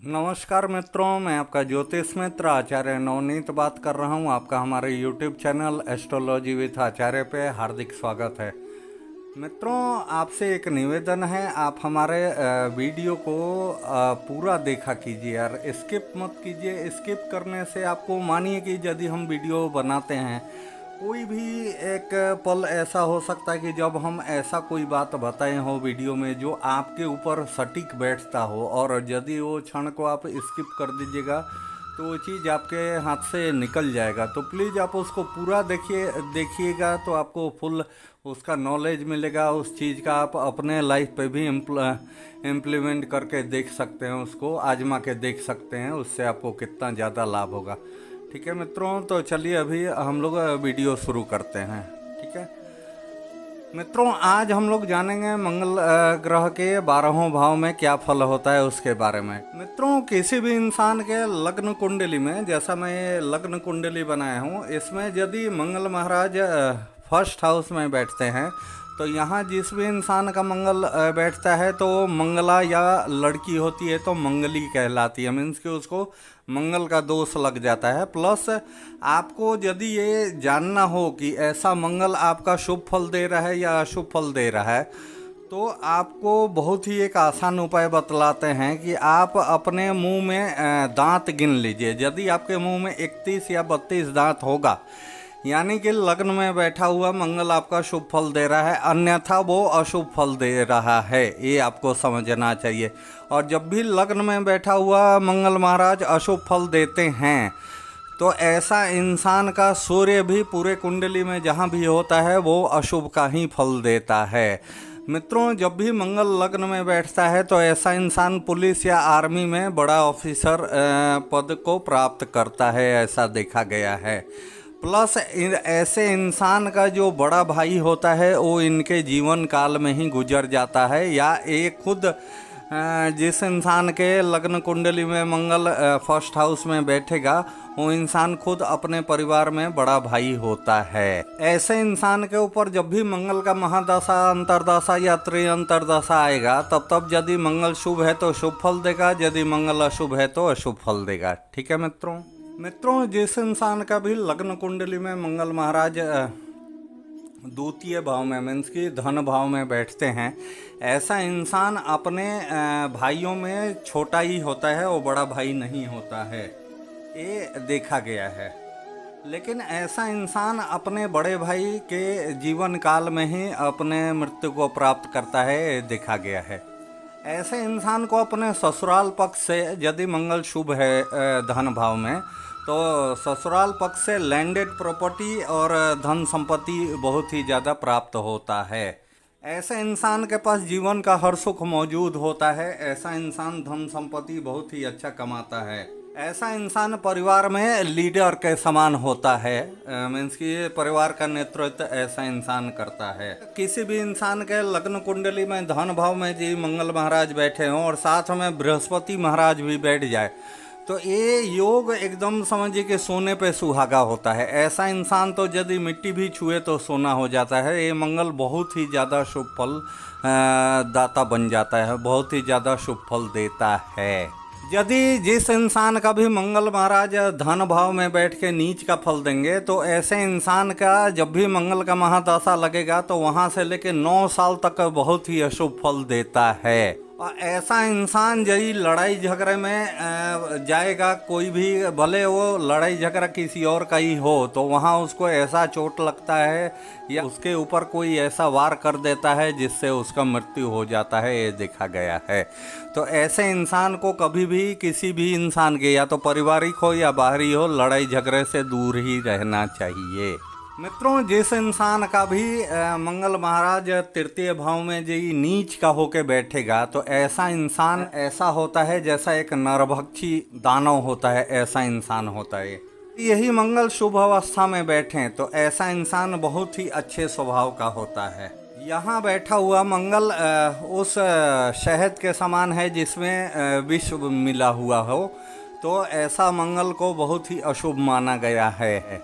नमस्कार मित्रों, मैं आपका ज्योतिष मित्र आचार्य नवनीत बात कर रहा हूं। आपका हमारे यूट्यूब चैनल एस्ट्रोलॉजी विथ आचार्य पे हार्दिक स्वागत है। मित्रों, आपसे एक निवेदन है, आप हमारे वीडियो को पूरा देखा कीजिए यार, स्किप मत कीजिए। स्किप करने से आपको मानिए कि यदि हम वीडियो बनाते हैं, कोई भी एक पल ऐसा हो सकता है कि जब हम ऐसा कोई बात बताए हो वीडियो में जो आपके ऊपर सटीक बैठता हो, और यदि वो क्षण को आप स्किप कर दीजिएगा तो वो चीज़ आपके हाथ से निकल जाएगा। तो प्लीज़ आप उसको पूरा देखिएगा तो आपको फुल उसका नॉलेज मिलेगा। उस चीज़ का आप अपने लाइफ पे भी इम्प्लीमेंट करके देख सकते हैं, उसको आजमा के देख सकते हैं, उससे आपको कितना ज़्यादा लाभ होगा। ठीक है मित्रों, तो चलिए अभी हम लोग वीडियो शुरू करते हैं। ठीक है मित्रों, आज हम लोग जानेंगे मंगल ग्रह के 12वें भाव में क्या फल होता है उसके बारे में। मित्रों, किसी भी इंसान के लग्न कुंडली में, जैसा मैं ये लग्न कुंडली बनाया हूँ, इसमें यदि मंगल महाराज फर्स्ट हाउस में बैठते हैं तो यहाँ जिस भी इंसान का मंगल बैठता है तो मंगला, या लड़की होती है तो मंगली कहलाती है। मीन्स कि उसको मंगल का दोष लग जाता है। प्लस आपको यदि ये जानना हो कि ऐसा मंगल आपका शुभ फल दे रहा है या अशुभ फल दे रहा है, तो आपको बहुत ही एक आसान उपाय बतलाते हैं कि आप अपने मुंह में दांत गिन लीजिए। यदि आपके मुंह में 31 या 32 दांत होगा, यानी कि लग्न में बैठा हुआ मंगल आपका शुभ फल दे रहा है, अन्यथा वो अशुभ फल दे रहा है, ये आपको समझना चाहिए। और जब भी लग्न में बैठा हुआ मंगल महाराज अशुभ फल देते हैं तो ऐसा इंसान का सूर्य भी पूरे कुंडली में जहाँ भी होता है वो अशुभ का ही फल देता है। मित्रों, जब भी मंगल लग्न में बैठता है तो ऐसा इंसान पुलिस या आर्मी में बड़ा ऑफिसर पद को प्राप्त करता है, ऐसा देखा गया है। प्लस ऐसे इंसान का जो बड़ा भाई होता है वो इनके जीवन काल में ही गुजर जाता है, या एक खुद जिस इंसान के लग्न कुंडली में मंगल फर्स्ट हाउस में बैठेगा वो इंसान खुद अपने परिवार में बड़ा भाई होता है। ऐसे इंसान के ऊपर जब भी मंगल का महादशा, अंतरदशा या त्रिअंतरदशा आएगा, तब यदि मंगल शुभ है तो शुभ फल देगा, यदि मंगल अशुभ है तो अशुभ फल देगा। ठीक है मित्रों, जिस इंसान का भी लग्न कुंडली में मंगल महाराज द्वितीय भाव में, मीन्स कि धन भाव में बैठते हैं, ऐसा इंसान अपने भाइयों में छोटा ही होता है, वो बड़ा भाई नहीं होता है, ये देखा गया है। लेकिन ऐसा इंसान अपने बड़े भाई के जीवन काल में ही अपने मृत्यु को प्राप्त करता है, ये देखा गया है। ऐसे इंसान को अपने ससुराल पक्ष से यदि मंगल शुभ है धन भाव में, तो ससुराल पक्ष से लैंडेड प्रॉपर्टी और धन संपत्ति बहुत ही ज़्यादा प्राप्त होता है। ऐसे इंसान के पास जीवन का हर सुख मौजूद होता है। ऐसा इंसान धन संपत्ति बहुत ही अच्छा कमाता है। ऐसा इंसान परिवार में लीडर के समान होता है, मीन्स कि परिवार का नेतृत्व ऐसा इंसान करता है। किसी भी इंसान के लग्न कुंडली में धन भाव में जी मंगल महाराज बैठे हों और साथ में बृहस्पति महाराज भी बैठ जाए तो ये योग एकदम समझिए कि सोने पे सुहागा होता है। ऐसा इंसान तो यदि मिट्टी भी छुए तो सोना हो जाता है। ये मंगल बहुत ही ज़्यादा शुभ फल दाता बन जाता है, बहुत ही ज़्यादा शुभ फल देता है। यदि जिस इंसान का भी मंगल महाराज धन भाव में बैठ के नीच का फल देंगे, तो ऐसे इंसान का जब भी मंगल का महादशा लगेगा तो वहाँ से लेके 9 साल तक बहुत ही अशुभ फल देता है। और ऐसा इंसान यदि लड़ाई झगड़े में जाएगा, कोई भी, भले वो लड़ाई झगड़ा किसी और का ही हो, तो वहाँ उसको ऐसा चोट लगता है या उसके ऊपर कोई ऐसा वार कर देता है जिससे उसका मृत्यु हो जाता है, ये देखा गया है। तो ऐसे इंसान को कभी भी किसी भी इंसान के, या तो पारिवारिक हो या बाहरी हो, लड़ाई झगड़े से दूर ही रहना चाहिए। मित्रों, जिस इंसान का भी मंगल महाराज तृतीय भाव में जी नीच का होके बैठेगा तो ऐसा इंसान ऐसा होता है जैसा एक नरभक्षी दानव होता है, ऐसा इंसान होता है। यही मंगल शुभ अवस्था में बैठे तो ऐसा इंसान बहुत ही अच्छे स्वभाव का होता है। यहाँ बैठा हुआ मंगल उस शहद के समान है जिसमें विष मिला हुआ हो, तो ऐसा मंगल को बहुत ही अशुभ माना गया है।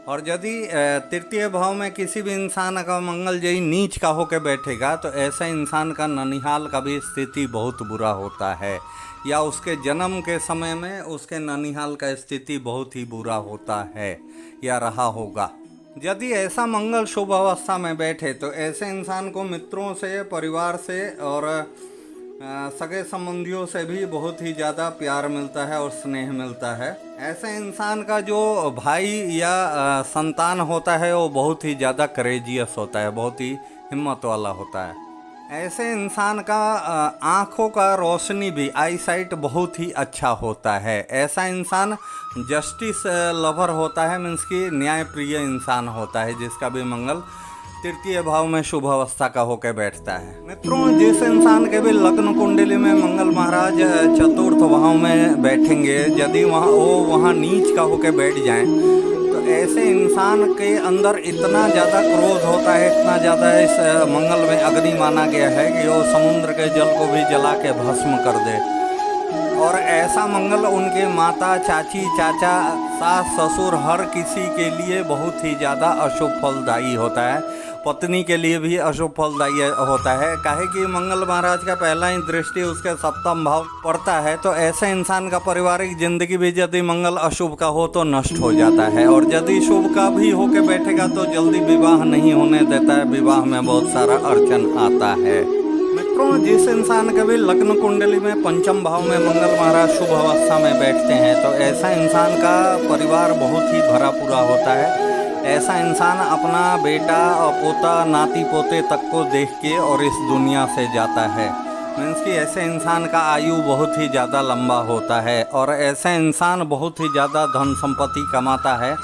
और यदि तृतीय भाव में किसी भी इंसान का मंगल यही नीच का होकर बैठेगा तो ऐसा इंसान का ननिहाल का भी स्थिति बहुत बुरा होता है। या उसके जन्म के समय में उसके ननिहाल का स्थिति बहुत ही बुरा होता है या रहा होगा। यदि ऐसा मंगल शुभ अवस्था में बैठे तो ऐसे इंसान को मित्रों से, परिवार से और सगे संबंधियों से भी बहुत ही ज़्यादा प्यार मिलता है और स्नेह मिलता है। ऐसे इंसान का जो भाई या संतान होता है वो बहुत ही ज़्यादा करेजियस होता है, बहुत ही हिम्मत वाला होता है। ऐसे इंसान का आँखों का रोशनी भी, आई साइट बहुत ही अच्छा होता है। ऐसा इंसान जस्टिस लवर होता है, मीन्स कि न्याय प्रिय इंसान होता है, जिसका भी मंगल तृतीय भाव में शुभ अवस्था का होकर बैठता है। मित्रों, जिस इंसान के भी लग्न कुंडली में मंगल महाराज चतुर्थ भाव में बैठेंगे, यदि वहाँ नीच का होकर बैठ जाएं, तो ऐसे इंसान के अंदर इतना ज़्यादा क्रोध होता है, इतना ज़्यादा इस मंगल में अग्नि माना गया है कि वो समुद्र के जल को भी जला के भस्म कर दे। और ऐसा मंगल उनके माता, चाची, चाचा, सास, ससुर हर किसी के लिए बहुत ही ज़्यादा अशुभ फलदायी होता है। पत्नी के लिए भी अशुभ फलदायी होता है, काहे कि मंगल महाराज का पहला ही दृष्टि उसके सप्तम भाव पड़ता है। तो ऐसे इंसान का पारिवारिक जिंदगी भी यदि मंगल अशुभ का हो तो नष्ट हो जाता है, और यदि शुभ का भी होके बैठेगा तो जल्दी विवाह नहीं होने देता है, विवाह में बहुत सारा अड़चन आता है। मित्रों, जिस इंसान के भी लग्न कुंडली में पंचम भाव में मंगल महाराज शुभ अवस्था में बैठते हैं तो ऐसा इंसान का परिवार बहुत ही भरा पूरा होता है। ऐसा इंसान अपना बेटा और पोता, नाती पोते तक को देख के और इस दुनिया से जाता है। मीन्स कि ऐसे इंसान का आयु बहुत ही ज़्यादा लंबा होता है और ऐसा इंसान बहुत ही ज़्यादा धन संपत्ति कमाता है।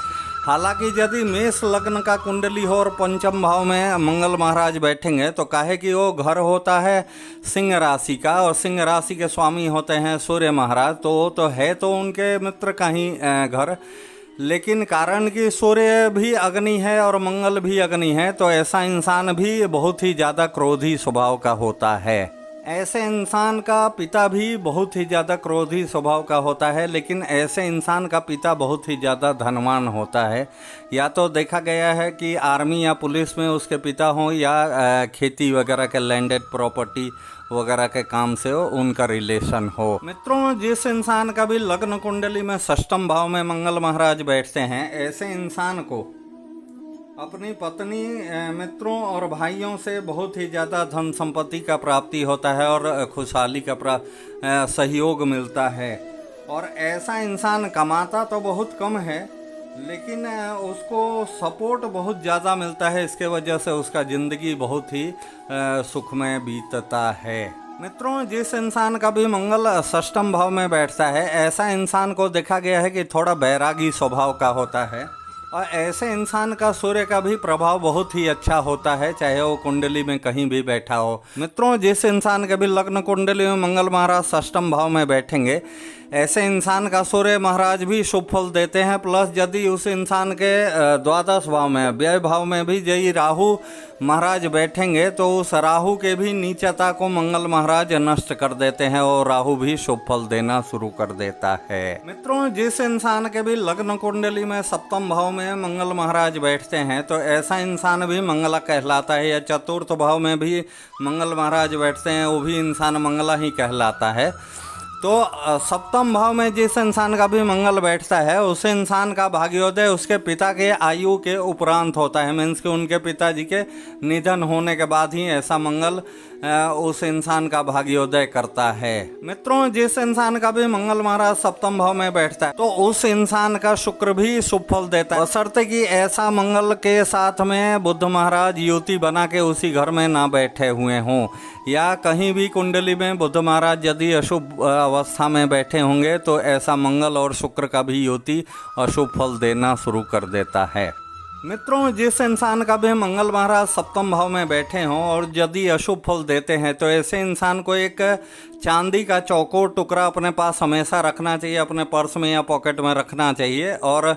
हालांकि यदि मेष लग्न का कुंडली हो और पंचम भाव में मंगल महाराज बैठेंगे तो काहे कि वो घर होता है सिंह राशि का, और सिंह राशि के स्वामी होते हैं सूर्य महाराज। तो है तो उनके मित्र का ही घर, लेकिन कारण कि सूर्य भी अग्नि है और मंगल भी अग्नि है, तो ऐसा इंसान भी बहुत ही ज़्यादा क्रोधी स्वभाव का होता है। ऐसे इंसान का पिता भी बहुत ही ज़्यादा क्रोधी स्वभाव का होता है, लेकिन ऐसे इंसान का पिता बहुत ही ज़्यादा धनवान होता है। या तो देखा गया है कि आर्मी या पुलिस में उसके पिता हों, या खेती वगैरह के लैंडेड प्रॉपर्टी वगैरह के काम से हो उनका रिलेशन हो। मित्रों, जिस इंसान का भी लग्न कुंडली में षष्ठम भाव में मंगल महाराज बैठते हैं, ऐसे इंसान को अपनी पत्नी, मित्रों और भाइयों से बहुत ही ज़्यादा धन संपत्ति का प्राप्ति होता है और खुशहाली का सहयोग मिलता है। और ऐसा इंसान कमाता तो बहुत कम है, लेकिन उसको सपोर्ट बहुत ज़्यादा मिलता है। इसके वजह से उसका ज़िंदगी बहुत ही सुखमय बीतता है। मित्रों, जिस इंसान का भी मंगल षष्ठम भाव में बैठता है, ऐसा इंसान को देखा गया है कि थोड़ा बैरागी स्वभाव का होता है, और ऐसे इंसान का सूर्य का भी प्रभाव बहुत ही अच्छा होता है, चाहे वो कुंडली में कहीं भी बैठा हो। मित्रों, जिस इंसान के भी लग्न कुंडली में मंगल महाराज षष्ठम भाव में बैठेंगे, ऐसे इंसान का सूर्य महाराज भी शुभ फल देते हैं। प्लस यदि उस इंसान के द्वादश भाव में, व्यय भाव में भी यदि राहु महाराज बैठेंगे तो उस राहु के भी नीचता को मंगल महाराज नष्ट कर देते हैं और राहु भी शुभ फल देना शुरू कर देता है। मित्रों, जिस इंसान के भी लग्न कुंडली में सप्तम भाव में मंगल महाराज बैठते हैं तो ऐसा इंसान भी मंगला कहलाता है, या चतुर्थ भाव में भी मंगल महाराज बैठते हैं वो भी इंसान मंगला ही कहलाता है। तो सप्तम भाव में जिस इंसान का भी मंगल बैठता है उस इंसान का भाग्योदय उसके पिता के आयु के उपरांत होता है। मीन्स कि उनके पिताजी के निधन होने के बाद ही ऐसा मंगल उस इंसान का भाग्योदय करता है। मित्रों, जिस इंसान का भी मंगल महाराज सप्तम भाव में बैठता है तो उस इंसान का शुक्र भी शुभ फल देता है, बशर्ते कि ऐसा मंगल के साथ में बुध महाराज युति बना के उसी घर में ना बैठे हुए हों, या कहीं भी कुंडली में बुध महाराज यदि अशुभ अवस्था में बैठे होंगे तो ऐसा मंगल और शुक्र का भी युति अशुभ फल देना शुरू कर देता है। मित्रों, जिस इंसान का भी मंगल महाराज सप्तम भाव में बैठे हों और यदि अशुभ फल देते हैं तो ऐसे इंसान को एक चांदी का चौकोर टुकड़ा अपने पास हमेशा रखना चाहिए, अपने पर्स में या पॉकेट में रखना चाहिए, और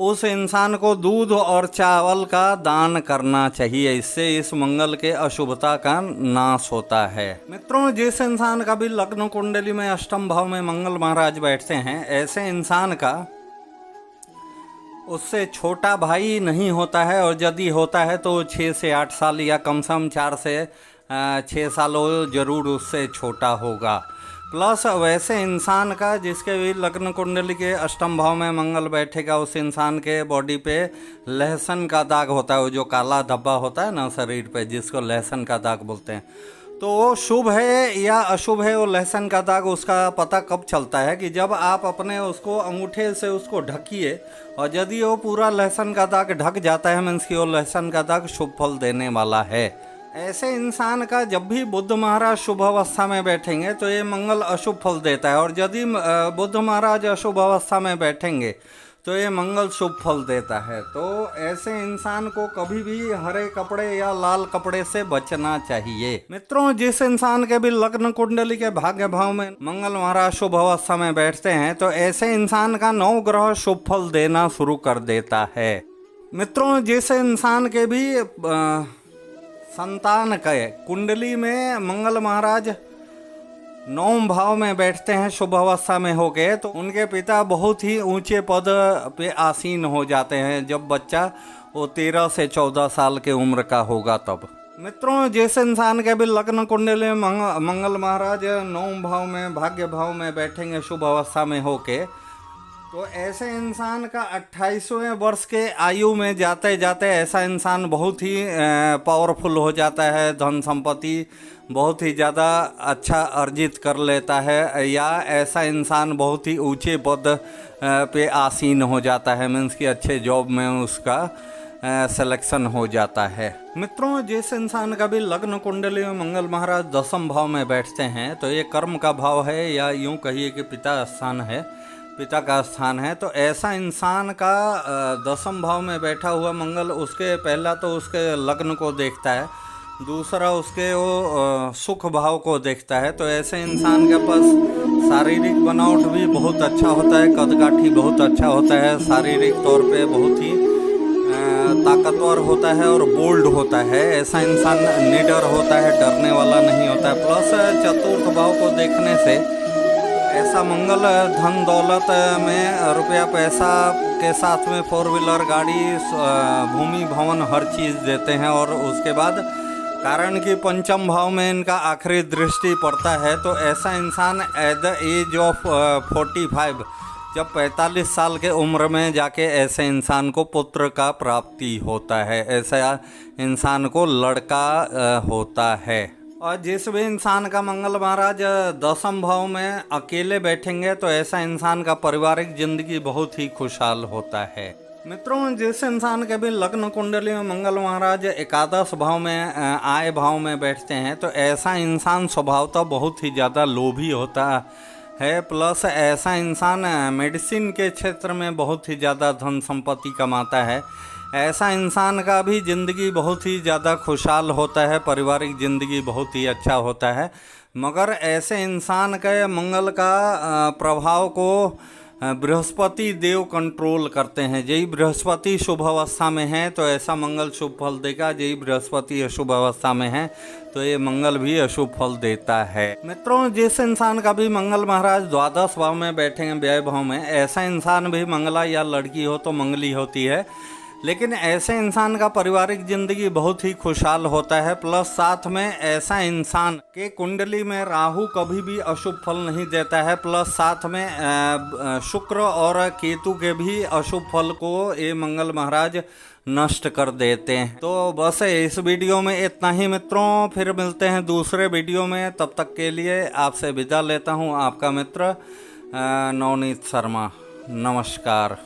उस इंसान को दूध और चावल का दान करना चाहिए। इससे इस मंगल के अशुभता का नाश होता है। मित्रों, जिस इंसान का भी लग्न कुंडली में अष्टम भाव में मंगल महाराज बैठते हैं, ऐसे इंसान का उससे छोटा भाई नहीं होता है, और यदि होता है तो 6 से 8 साल या कम से कम 4 से 6 साल जरूर उससे छोटा होगा। प्लस वैसे इंसान का जिसके भी लग्न कुंडली के अष्टम भाव में मंगल बैठेगा, उस इंसान के बॉडी पे लहसुन का दाग होता है, वो जो काला धब्बा होता है ना शरीर पे, जिसको लहसुन का दाग बोलते हैं। तो वो शुभ है या अशुभ है, वो लहसुन का दाग उसका पता कब चलता है कि जब आप अपने उसको अंगूठे से उसको ढकिए, और यदि वो पूरा लहसुन का दाग ढक जाता है, मीन्स कि वो लहसुन का दाग शुभ फल देने वाला है। ऐसे इंसान का जब भी बुध महाराज शुभ अवस्था में बैठेंगे तो ये मंगल अशुभ फल देता है, और यदि बुध महाराज अशुभ अवस्था में बैठेंगे तो ये मंगल शुभ फल देता है। तो ऐसे इंसान को कभी भी हरे कपड़े या लाल कपड़े से बचना चाहिए। मित्रों, जिस इंसान के भी लग्न कुंडली के भाग्य भाव में मंगल महाराज शुभ अवस्था में बैठते हैं तो ऐसे इंसान का 9 ग्रह शुभ फल देना शुरू कर देता है। मित्रों, जिस इंसान के भी संतान के कुंडली में मंगल महाराज 9 भाव में बैठते हैं शुभ अवस्था में होके, तो उनके पिता बहुत ही ऊंचे पद पे आसीन हो जाते हैं जब बच्चा वो 13 से 14 साल के उम्र का होगा तब। मित्रों, जिस इंसान के भी लग्न कुंडली में मंगल महाराज 9 भाव में भाग्य भाव में बैठेंगे शुभ अवस्था में होके, तो ऐसे इंसान का 28वें वर्ष के आयु में जाते जाते ऐसा इंसान बहुत ही पावरफुल हो जाता है, धन संपत्ति बहुत ही ज़्यादा अच्छा अर्जित कर लेता है, या ऐसा इंसान बहुत ही ऊंचे पद पे आसीन हो जाता है, मीन्स कि अच्छे जॉब में उसका सिलेक्शन हो जाता है। मित्रों, जिस इंसान का भी लग्न कुंडली में मंगल महाराज 10वें भाव में बैठते हैं तो ये कर्म का भाव है, या यूँ कहिए कि पिता स्थान है, पिता का स्थान है। तो ऐसा इंसान का 10वें भाव में बैठा हुआ मंगल उसके पहला तो उसके लग्न को देखता है, दूसरा उसके वो सुख भाव को देखता है। तो ऐसे इंसान के पास शारीरिक बनावट भी बहुत अच्छा होता है, कदकाठी बहुत अच्छा होता है, शारीरिक तौर पे बहुत ही ताकतवर होता है और बोल्ड होता है। ऐसा इंसान निडर होता है, डरने वाला नहीं होता है। प्लस चतुर्थ भाव को देखने से ऐसा मंगल धन दौलत में रुपया पैसा के साथ में 4 व्हीलर गाड़ी, भूमि भवन हर चीज़ देते हैं। और उसके बाद कारण कि पंचम भाव में इनका आखिरी दृष्टि पड़ता है, तो ऐसा इंसान एट द एज ऑफ 45 जब 45 साल के उम्र में जाके ऐसे इंसान को पुत्र का प्राप्ति होता है, ऐसा इंसान को लड़का होता है। और जिस भी इंसान का मंगल महाराज 10वें भाव में अकेले बैठेंगे तो ऐसा इंसान का पारिवारिक जिंदगी बहुत ही खुशहाल होता है। मित्रों, जिस इंसान के भी लग्न कुंडली में मंगल महाराज 11 भाव में आय भाव में बैठते हैं तो ऐसा इंसान स्वभावतः बहुत ही ज़्यादा लोभी होता है। प्लस ऐसा इंसान मेडिसिन के क्षेत्र में बहुत ही ज़्यादा धन संपत्ति कमाता है। ऐसा इंसान का भी ज़िंदगी बहुत ही ज़्यादा खुशहाल होता है, पारिवारिक ज़िंदगी बहुत ही अच्छा होता है। मगर ऐसे इंसान के मंगल का प्रभाव को बृहस्पति देव कंट्रोल करते हैं। यही बृहस्पति शुभ अवस्था में है तो ऐसा मंगल शुभ फल देगा, यही बृहस्पति अशुभ अवस्था में है तो ये मंगल भी अशुभ फल देता है। मित्रों, जिस इंसान का भी मंगल महाराज 12 भाव में बैठेंगे व्यय भाव में, ऐसा इंसान भी मंगला या लड़की हो तो मंगली होती है, लेकिन ऐसे इंसान का पारिवारिक जिंदगी बहुत ही खुशहाल होता है। प्लस साथ में ऐसा इंसान के कुंडली में राहु कभी भी अशुभ फल नहीं देता है। प्लस साथ में शुक्र और केतु के भी अशुभ फल को ये मंगल महाराज नष्ट कर देते हैं। तो बस इस वीडियो में इतना ही मित्रों, फिर मिलते हैं दूसरे वीडियो में। तब तक के लिए आपसे विदा लेता हूँ, आपका मित्र नवनीत शर्मा। नमस्कार।